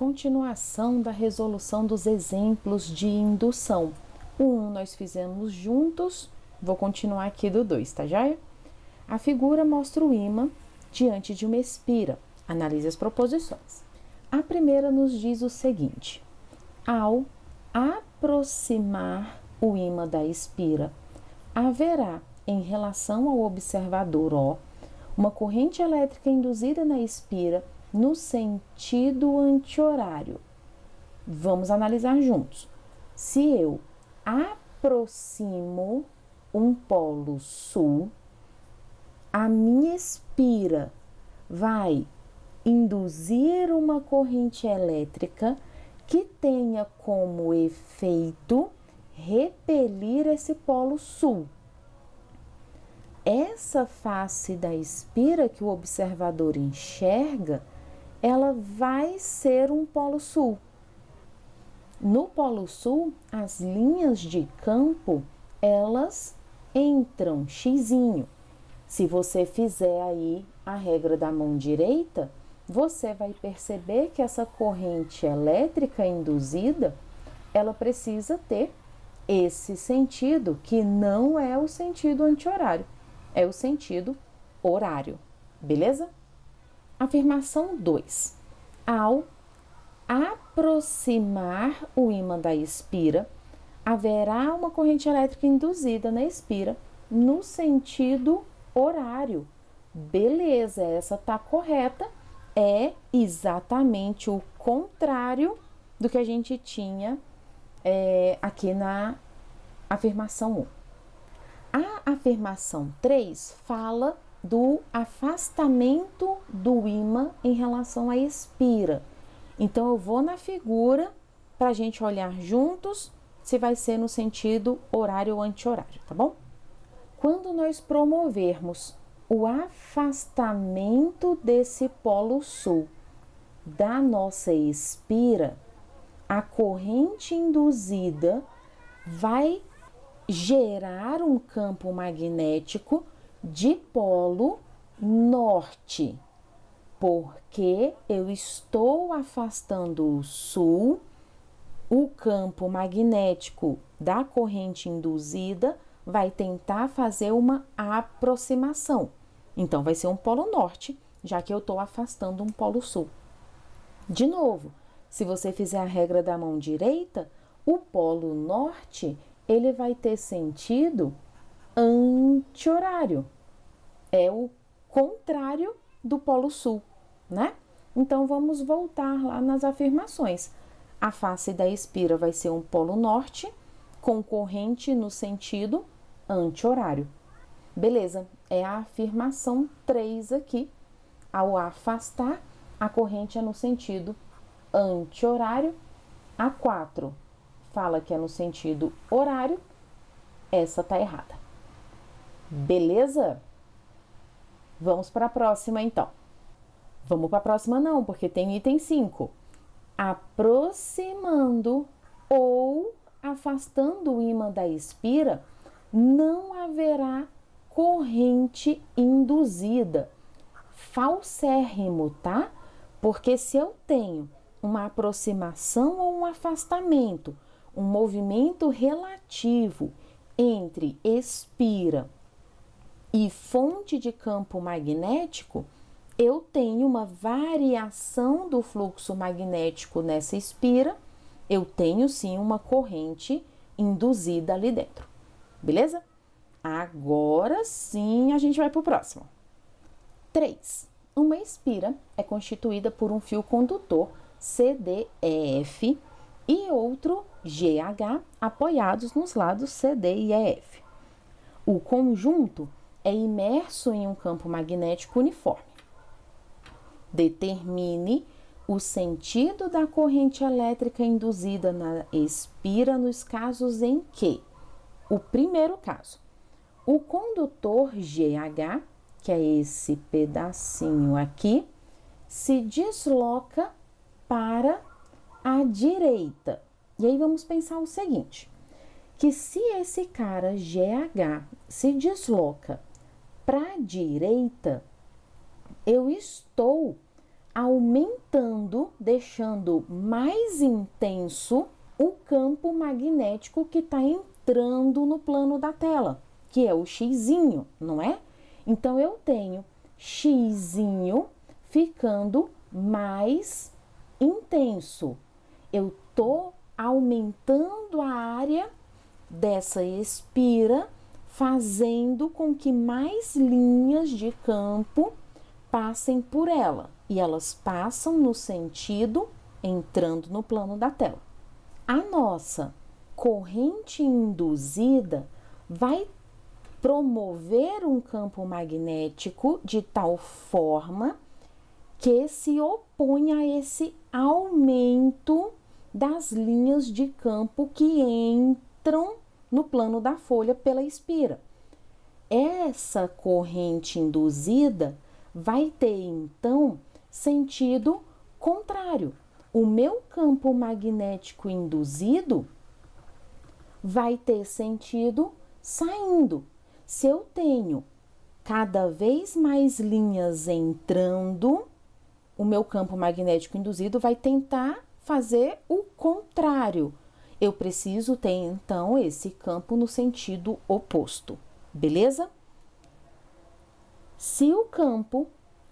Continuação da resolução dos exemplos de indução. O 1 nós fizemos juntos, vou continuar aqui do 2, tá joia? A figura mostra o ímã diante de uma espira. Analise as proposições. A primeira nos diz o seguinte: ao aproximar o ímã da espira, haverá, em relação ao observador O, uma corrente elétrica induzida na espira no sentido anti-horário. Vamos analisar juntos. Se eu aproximo um polo sul, a minha espira vai induzir uma corrente elétrica que tenha como efeito repelir esse polo sul. Essa face da espira que o observador enxerga, ela vai ser um polo sul. No polo sul, as linhas de campo, elas entram xizinho. Se você fizer aí a regra da mão direita, você vai perceber que essa corrente elétrica induzida, ela precisa ter esse sentido, que não é o sentido anti-horário, é o sentido horário, beleza? Afirmação 2. Ao aproximar o ímã da espira, haverá uma corrente elétrica induzida na espira no sentido horário. Beleza, essa tá correta. É exatamente o contrário do que a gente tinha aqui na afirmação 1. A afirmação 3 fala do afastamento do ímã em relação à espira. Então, eu vou na figura para a gente olhar juntos se vai ser no sentido horário ou anti-horário, tá bom? Quando nós promovermos o afastamento desse polo sul da nossa espira, a corrente induzida vai gerar um campo magnético de polo norte, porque eu estou afastando o sul, o campo magnético da corrente induzida vai tentar fazer uma aproximação. Então, vai ser um polo norte, já que eu estou afastando um polo sul. De novo, se você fizer a regra da mão direita, o polo norte, ele vai ter sentido anti-horário. É o contrário do polo sul, né? Então, vamos voltar lá nas afirmações. A face da espira vai ser um polo norte, com corrente no sentido anti-horário. Beleza, é a afirmação 3 aqui. Ao afastar, a corrente é no sentido anti-horário. A 4 fala que é no sentido horário. Essa tá errada. Beleza? Vamos para a próxima, então. Vamos para a próxima não, porque tem item 5. Aproximando ou afastando o ímã da espira, não haverá corrente induzida. Falsérrimo, tá? Porque se eu tenho uma aproximação ou um afastamento, um movimento relativo entre espira e fonte de campo magnético, eu tenho uma variação do fluxo magnético nessa espira, eu tenho sim uma corrente induzida ali dentro. Beleza? Agora sim a gente vai para o próximo. 3. Uma espira é constituída por um fio condutor CDEF e outro GH apoiados nos lados CD e EF. O conjunto é imerso em um campo magnético uniforme. Determine o sentido da corrente elétrica induzida na espira nos casos em que, o primeiro caso, o condutor GH, que é esse pedacinho aqui, se desloca para a direita. E aí vamos pensar o seguinte, que se esse cara GH se desloca para a direita, eu estou aumentando, deixando mais intenso o campo magnético que está entrando no plano da tela, que é o xizinho, não é? Então, eu tenho xizinho ficando mais intenso. Eu estou aumentando a área dessa espira, fazendo com que mais linhas de campo passem por ela. E elas passam no sentido entrando no plano da tela. A nossa corrente induzida vai promover um campo magnético de tal forma que se opõe a esse aumento das linhas de campo que entram no plano da folha pela espira. Essa corrente induzida vai ter, então, sentido contrário. O meu campo magnético induzido vai ter sentido saindo. Se eu tenho cada vez mais linhas entrando, o meu campo magnético induzido vai tentar fazer o contrário. Eu preciso ter, então, esse campo no sentido oposto, beleza? Se o campo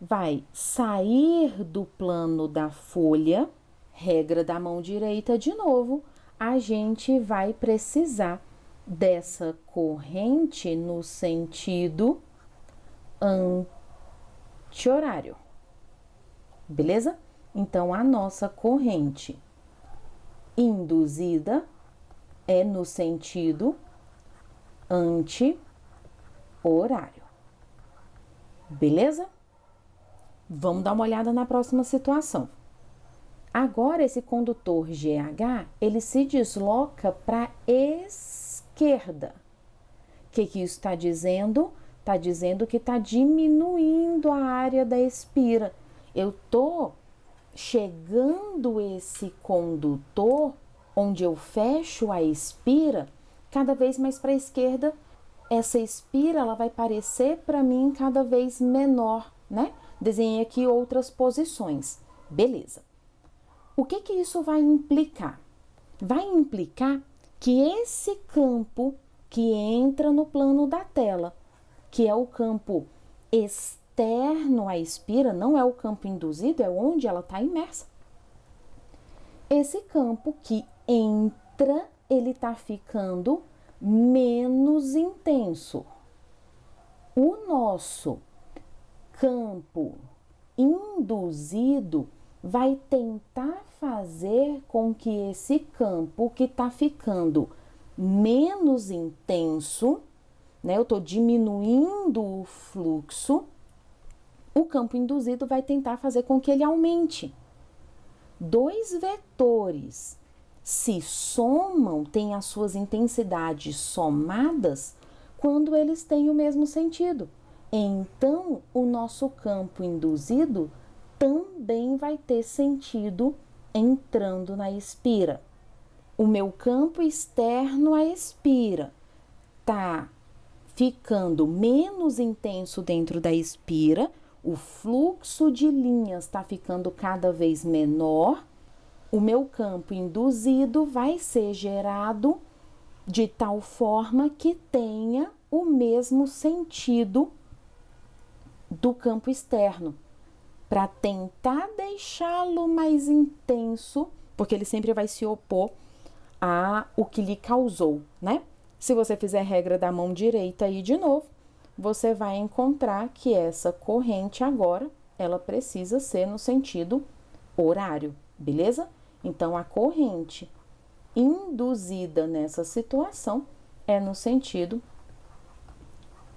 vai sair do plano da folha, regra da mão direita de novo, a gente vai precisar dessa corrente no sentido anti-horário, beleza? Então, a nossa corrente induzida é no sentido anti-horário, beleza? Vamos dar uma olhada na próxima situação. Agora, esse condutor GH, ele se desloca para a esquerda. O que isso está dizendo? Está dizendo que está diminuindo a área da espira. Eu estou chegando esse condutor, onde eu fecho a espira, cada vez mais para a esquerda. Essa espira, ela vai parecer para mim cada vez menor, né? Desenhei aqui outras posições. Beleza. O que isso vai implicar? Vai implicar que esse campo que entra no plano da tela, que é o campo externo à espira, não é o campo induzido, é onde ela está imersa. Esse campo que entra, ele está ficando menos intenso. O nosso campo induzido vai tentar fazer com que esse campo que está ficando menos intenso, né? Eu estou diminuindo o fluxo, o campo induzido vai tentar fazer com que ele aumente. Dois vetores se somam, têm as suas intensidades somadas quando eles têm o mesmo sentido. Então, o nosso campo induzido também vai ter sentido entrando na espira. O meu campo externo à espira está ficando menos intenso dentro da espira, o fluxo de linhas está ficando cada vez menor, o meu campo induzido vai ser gerado de tal forma que tenha o mesmo sentido do campo externo, para tentar deixá-lo mais intenso, porque ele sempre vai se opor a o que lhe causou, né? Se você fizer a regra da mão direita aí de novo, você vai encontrar que essa corrente agora, ela precisa ser no sentido horário, beleza? Então, a corrente induzida nessa situação é no sentido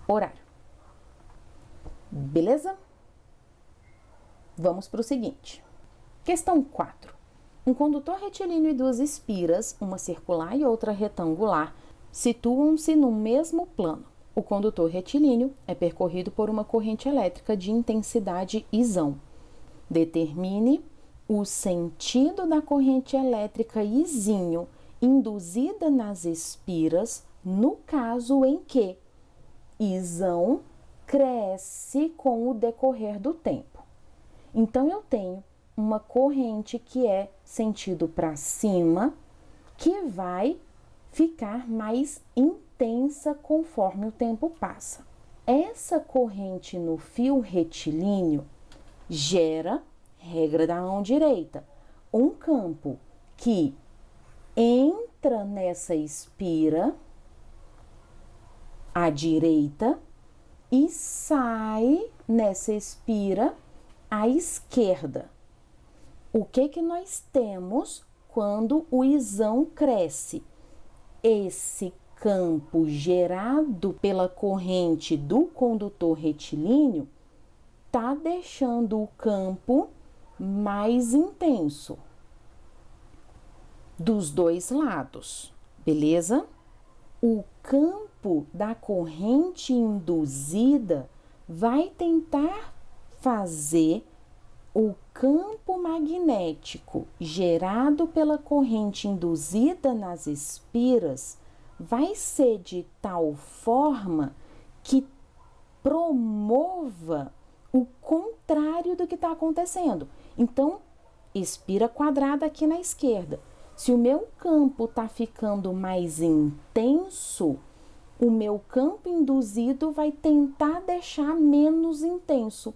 horário. Beleza? Vamos para o seguinte. Questão 4. Um condutor retilíneo e duas espiras, uma circular e outra retangular, situam-se no mesmo plano. O condutor retilíneo é percorrido por uma corrente elétrica de intensidade Isão. Determine o sentido da corrente elétrica Izinho induzida nas espiras no caso em que Isão cresce com o decorrer do tempo. Então, eu tenho uma corrente que é sentido para cima, que vai ficar mais intensa conforme o tempo passa. Essa corrente no fio retilíneo gera, regra da mão direita, um campo que entra nessa espira à direita e sai nessa espira à esquerda. O que nós temos quando o isão cresce? Esse campo gerado pela corrente do condutor retilíneo está deixando o campo mais intenso dos dois lados, beleza? O campo da corrente induzida vai tentar fazer o campo magnético gerado pela corrente induzida nas espiras vai ser de tal forma que promova o contrário do que está acontecendo. Então, espira quadrada aqui na esquerda. Se o meu campo está ficando mais intenso, o meu campo induzido vai tentar deixar menos intenso.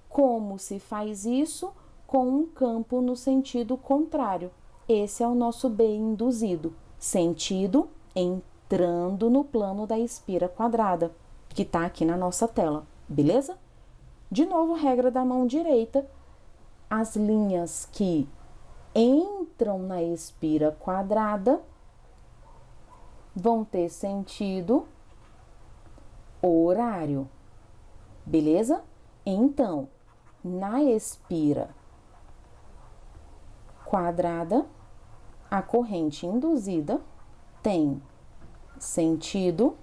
Como se faz isso? Com um campo no sentido contrário. Esse é o nosso B induzido. Sentido entrando no plano da espira quadrada, que está aqui na nossa tela, beleza? De novo, regra da mão direita. As linhas que entram na espira quadrada vão ter sentido horário, beleza? Então, na espira quadrada, a corrente induzida tem sentido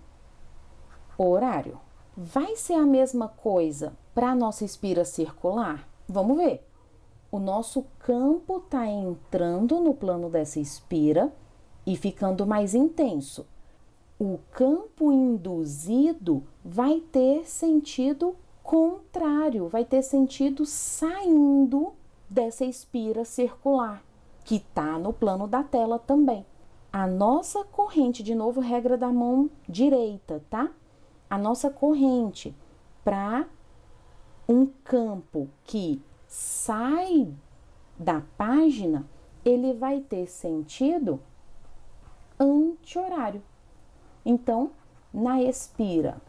horário. Vai ser a mesma coisa para a nossa espira circular? Vamos ver. O nosso campo está entrando no plano dessa espira e ficando mais intenso. O campo induzido vai ter sentido contrário, vai ter sentido saindo dessa espira circular, que está no plano da tela também. A nossa corrente, de novo, regra da mão direita, tá? A nossa corrente para um campo que sai da página, ele vai ter sentido anti-horário. Então, na espira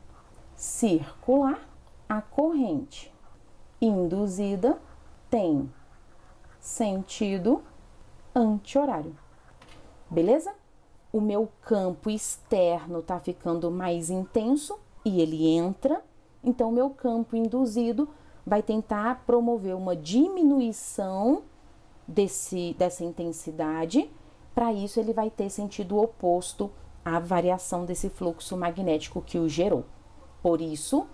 circular, a corrente induzida tem sentido anti-horário. Beleza? O meu campo externo está ficando mais intenso e ele entra, então o meu campo induzido vai tentar promover uma diminuição dessa intensidade. Para isso, ele vai ter sentido oposto à variação desse fluxo magnético que o gerou. Por isso,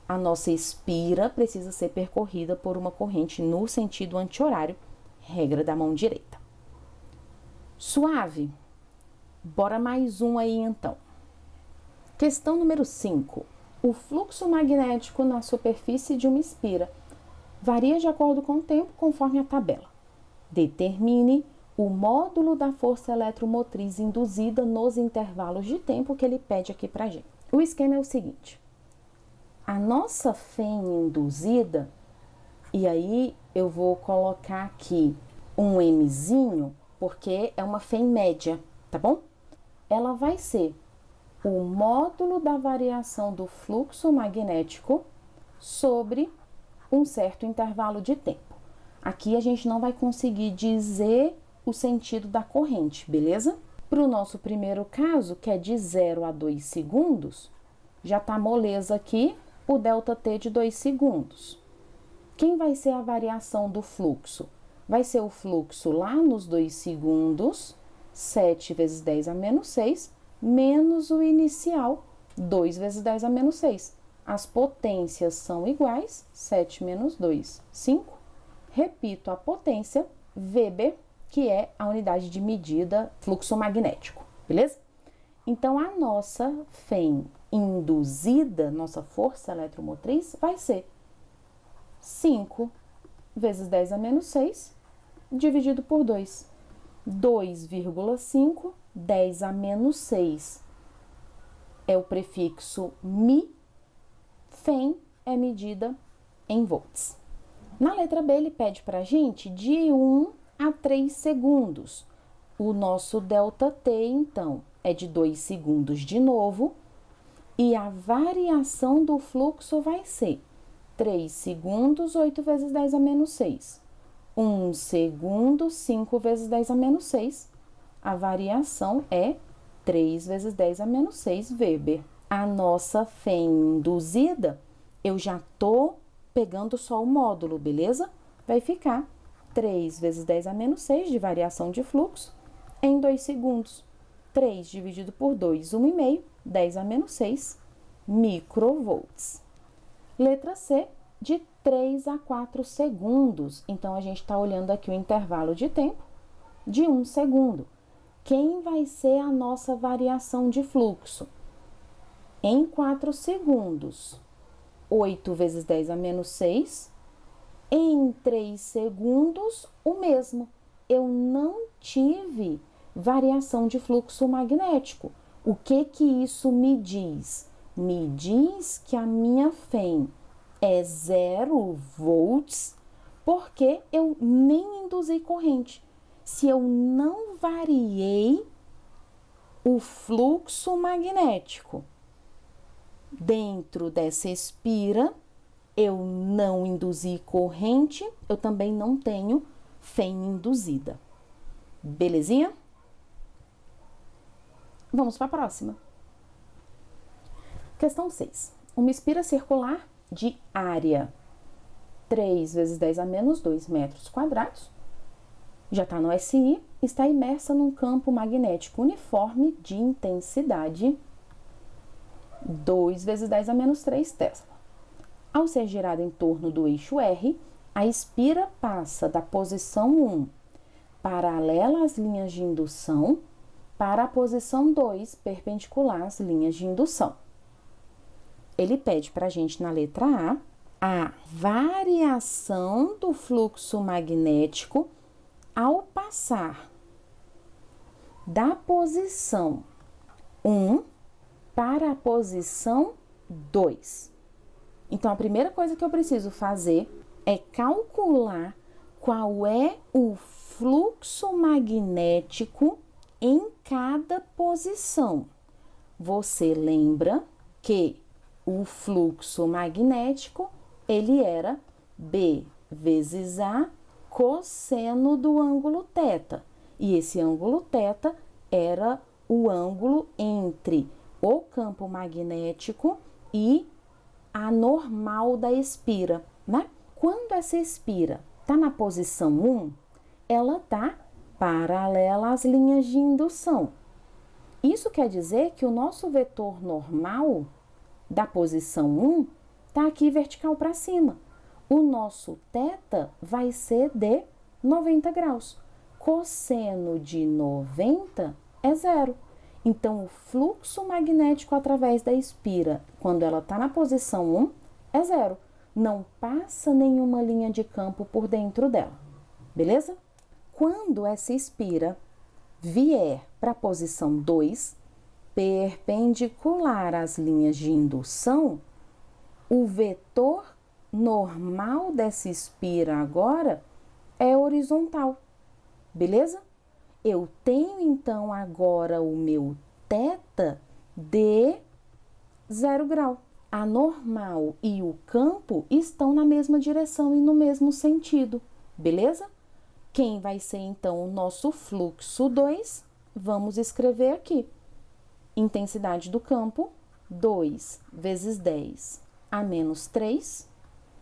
a nossa espira precisa ser percorrida por uma corrente no sentido anti-horário, regra da mão direita. Suave? Bora mais um aí então. Questão número 5. O fluxo magnético na superfície de uma espira varia de acordo com o tempo, conforme a tabela. Determine o módulo da força eletromotriz induzida nos intervalos de tempo que ele pede aqui pra gente. O esquema é o seguinte. A nossa FEM induzida, e aí eu vou colocar aqui um Mzinho, porque é uma FEM média, tá bom? Ela vai ser o módulo da variação do fluxo magnético sobre um certo intervalo de tempo. Aqui a gente não vai conseguir dizer o sentido da corrente, beleza? Para o nosso primeiro caso, que é de 0 a 2 segundos, já tá moleza aqui o ΔT de 2 segundos. Quem vai ser a variação do fluxo? Vai ser o fluxo lá nos 2 segundos, 7 vezes 10 a menos 6, menos o inicial, 2 vezes 10 a menos 6. As potências são iguais, 7 menos 2, 5. Repito a potência, Weber, que é a unidade de medida fluxo magnético, beleza? Então, a nossa FEM induzida, nossa força eletromotriz, vai ser 5 vezes 10 a menos 6, dividido por 2. 2,5, 10 a menos 6 é o prefixo mi, Fem é medida em volts. Na letra B, ele pede para a gente de 1 a 3 segundos. O nosso ΔT, então, é de 2 segundos de novo, e a variação do fluxo vai ser 3 segundos, 8 vezes 10 a menos 6. 1 segundo, 5 vezes 10 a menos 6. A variação é 3 vezes 10 a menos 6 Weber. A nossa Fem induzida, eu já estou pegando só o módulo, beleza? Vai ficar 3 vezes 10 a menos 6 de variação de fluxo em 2 segundos. 3 dividido por 2, 1,5, 10 a menos 6 microvolts. Letra C, de 3 a 4 segundos. Então, a gente está olhando aqui o intervalo de tempo de 1 segundo. Quem vai ser a nossa variação de fluxo? Em 4 segundos, 8 vezes 10 a menos 6. Em 3 segundos, o mesmo. Eu não tive variação de fluxo magnético. O que isso me diz? Me diz que a minha Fem é 0 volts, porque eu nem induzi corrente. Se eu não variei o fluxo magnético dentro dessa espira, eu não induzi corrente, eu também não tenho Fem induzida. Belezinha? Vamos para a próxima. Questão 6. Uma espira circular de área 3 vezes 10 a menos 2 metros quadrados, já está no SI, está imersa num campo magnético uniforme de intensidade 2 vezes 10 a menos 3 Tesla. Ao ser girada em torno do eixo R, a espira passa da posição 1, paralela às linhas de indução, para a posição 2, perpendicular às linhas de indução. Ele pede para a gente, na letra A variação do fluxo magnético ao passar da posição 1 para a posição 2. Então, a primeira coisa que eu preciso fazer é calcular qual é o fluxo magnético em cada posição. Você lembra que o fluxo magnético, ele era B vezes A cosseno do ângulo θ. E esse ângulo θ era o ângulo entre o campo magnético e a normal da espira, né? Quando essa espira está na posição 1, ela está paralela às linhas de indução. Isso quer dizer que o nosso vetor normal da posição 1 está aqui vertical para cima. O nosso θ vai ser de 90 graus. Cosseno de 90 é 0. Então, o fluxo magnético através da espira, quando ela está na posição 1, é 0. Não passa nenhuma linha de campo por dentro dela. Beleza? Quando essa espira vier para a posição 2, perpendicular às linhas de indução, o vetor normal dessa espira agora é horizontal, beleza? Eu tenho então agora o meu θ de 0 grau. A normal e o campo estão na mesma direção e no mesmo sentido, beleza? Quem vai ser então o nosso fluxo 2? Vamos escrever aqui. Intensidade do campo, 2 vezes 10 a menos 3,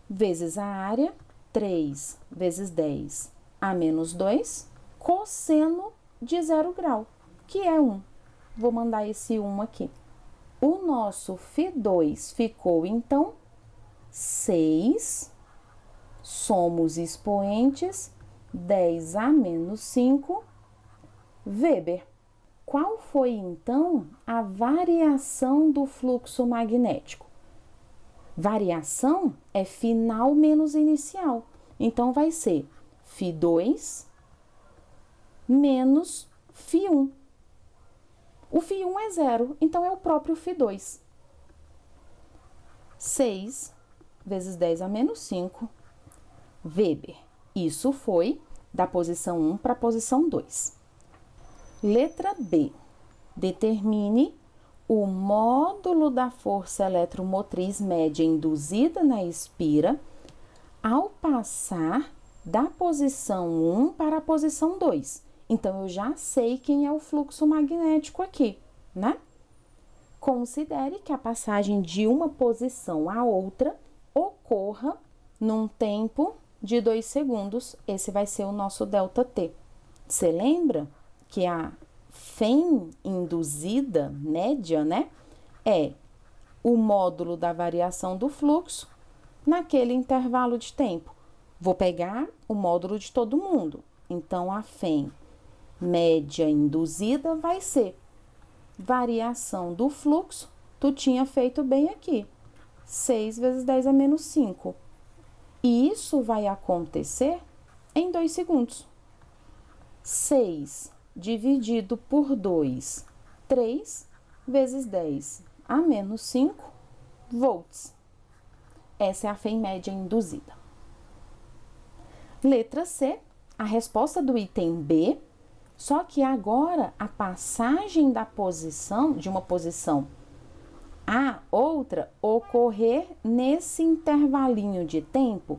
vezes a área, 3 vezes 10 a menos 2, cosseno de 0 grau, que é 1. Vou mandar esse 1 aqui. O nosso Φ2 ficou, então, 6, somos expoentes, 10 a menos 5, Weber. Qual foi, então, a variação do fluxo magnético? Variação é final menos inicial. Então, vai ser φ2 menos φ1. O φ1 é 0, então é o próprio φ2. 6 vezes 10 a menos 5 Weber. Isso foi da posição 1 para a posição 2. Letra B. Determine o módulo da força eletromotriz média induzida na espira ao passar da posição 1 para a posição 2. Então, eu já sei quem é o fluxo magnético aqui, né? Considere que a passagem de uma posição a outra ocorra num tempo de 2 segundos. Esse vai ser o nosso ΔT. Você lembra que a FEM induzida média, né, é o módulo da variação do fluxo naquele intervalo de tempo. Vou pegar o módulo de todo mundo. Então, a FEM média induzida vai ser variação do fluxo, tu tinha feito bem aqui, 6 vezes 10 a menos 5. E isso vai acontecer em 2 segundos. 6 dividido por 2, 3 vezes 10 a menos 5 volts. Essa é a FEM média induzida. Letra C, a resposta do item B, só que agora a passagem da posição, de uma posição a outra, ocorrer nesse intervalinho de tempo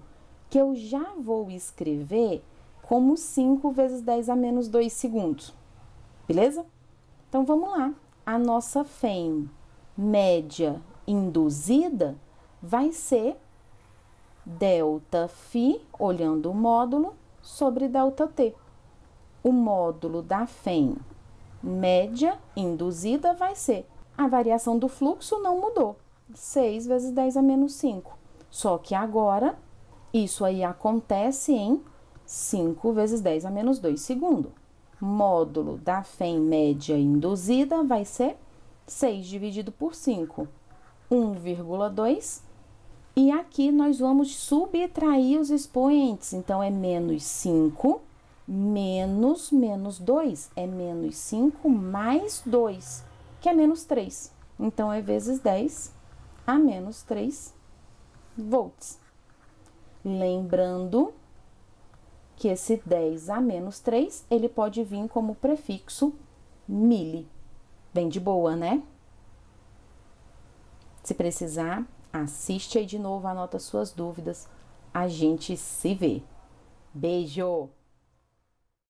que eu já vou escrever como 5 vezes 10 a menos 2 segundos. Beleza? Então, vamos lá. A nossa FEM média induzida vai ser ΔΦ, olhando o módulo, sobre ΔT. O módulo da FEM média induzida vai ser a variação do fluxo não mudou, 6 vezes 10 a menos 5. Só que agora, isso aí acontece em 5 vezes 10 a menos 2 segundos. Módulo da FEM média induzida vai ser 6 dividido por 5, 1,2. E aqui nós vamos subtrair os expoentes. Então, é menos 5 menos 2. É menos 5 mais 2, que é menos 3. Então, é vezes 10 a menos 3 volts. Lembrando que esse 10 a menos 3, ele pode vir como prefixo mili. Bem de boa, né? Se precisar, assiste aí de novo, anota suas dúvidas. A gente se vê. Beijo!